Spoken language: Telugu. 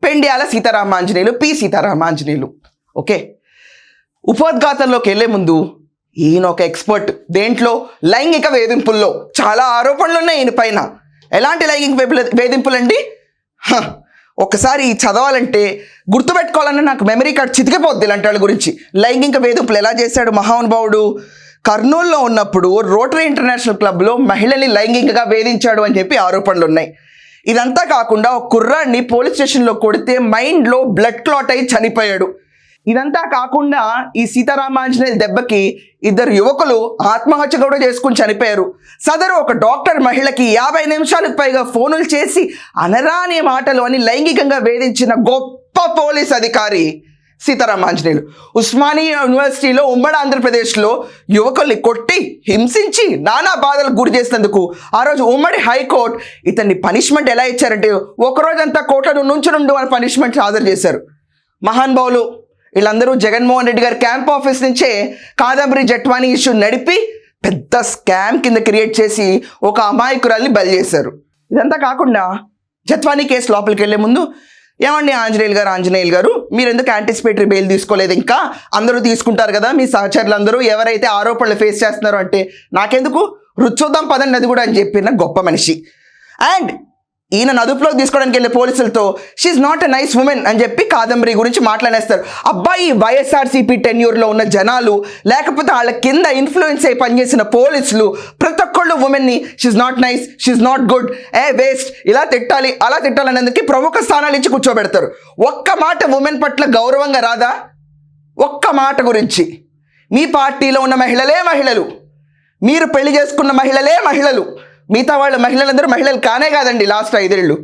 పెండ్యాల సీతారామాంజనేయులు, పి సీతారామాంజనేయులు. ఓకే, ఉపోద్ఘాతంలోకి వెళ్లే ముందు ఈయన ఒక ఎక్స్పర్ట్ దేంట్లో, లైంగిక వేధింపుల్లో. చాలా ఆరోపణలు ఉన్నాయి ఈయన పైన. ఎలాంటి లైంగిక వేధింపులండి? ఒకసారి చదవాలంటే గుర్తుపెట్టుకోవాలన్నా నాకు మెమరీ కార్డ్ చితికిపోద్ది ఇలాంటి వాళ్ళ గురించి. లైంగిక వేధింపులు ఎలా చేశాడు మహానుభావుడు? కర్నూలులో ఉన్నప్పుడు రోటరీ ఇంటర్నేషనల్ క్లబ్లో మహిళల్ని లైంగికంగా వేధించాడు అని చెప్పి ఆరోపణలు ఉన్నాయి. ఇదంతా కాకుండా ఒక కుర్రాడిని పోలీస్ స్టేషన్లో కొడితే మైండ్లో బ్లడ్ క్లాట్ అయి చనిపోయాడు. ఇదంతా కాకుండా ఈ సీతారామాంజనేయుల దెబ్బకి 2 యువకులు ఆత్మహత్య కూడా చేసుకుని చనిపోయారు. సదరు ఒక డాక్టర్ మహిళకి 50 నిమిషాలకు పైగా ఫోనులు చేసి అనరాని మాటలు అని లైంగికంగా వేధించిన గొప్ప పోలీస్ అధికారి సీతారామాంజనేయులు. ఉస్మానియా యూనివర్సిటీలో ఉమ్మడి ఆంధ్రప్రదేశ్లో యువకుల్ని కొట్టి హింసించి నానా బాధలకు గురి చేసినందుకు ఆ రోజు ఉమ్మడి హైకోర్టు ఇతన్ని పనిష్మెంట్ ఎలా ఇచ్చారంటే ఒకరోజంతా కోర్టులో నుంచునుండు అని పనిష్మెంట్ హాజరు చేశారు. మహానుభావులు వీళ్ళందరూ జగన్మోహన్ రెడ్డి గారి క్యాంప్ ఆఫీస్ నుంచే కాదంబరి జట్వానీ ఇష్యూ నడిపి పెద్ద స్కామ్ కింద క్రియేట్ చేసి ఒక అమాయకురాల్ని బలి చేశారు. ఇదంతా కాకుండా జట్వానీ కేసు లోపలికి వెళ్లే ముందు, ఏమండి ఆంజనేయులు గారు మీరు ఎందుకు యాంటిసిపేటరీ బెయిల్ తీసుకోలేదు? ఇంకా అందరూ తీసుకుంటారు కదా మీ సహచరులందరూ ఎవరైతే ఆరోపణలు ఫేస్ చేస్తున్నారో అంటే, నాకెందుకు రుచోద్దాం పదండి అది కూడా అని చెప్పిన గొప్ప మనిషి. అండ్ ఈయన అదుపులోకి తీసుకోవడానికి వెళ్ళే పోలీసులతో she's not a nice woman అని చెప్పి కాదంబరి గురించి మాట్లాడేస్తారు. అబ్బాయి వైఎస్ఆర్సీపీ టెన్యూర్లో ఉన్న జనాలు, లేకపోతే వాళ్ళ కింద ఇన్ఫ్లుయెన్స్ అయి పనిచేసిన పోలీసులు ప్రతి ఒక్కళ్ళు ఉమెన్ని she's not nice, she's not good, waste, ఇలా తిట్టాలి అలా తిట్టాలనేందుకు ప్రముఖ స్థానాలు ఇచ్చి కూర్చోబెడతారు. ఒక్క మాట ఉమెన్ పట్ల గౌరవంగా రాదా? ఒక్క మాట గురించి. మీ పార్టీలో ఉన్న మహిళలే మహిళలు, మీరు పెళ్లి చేసుకున్న మహిళలే మహిళలు, మిగతా వాళ్ళ మహిళలందరూ మహిళలు కానే కాదండి లాస్ట్ 5 ఏళ్ళు.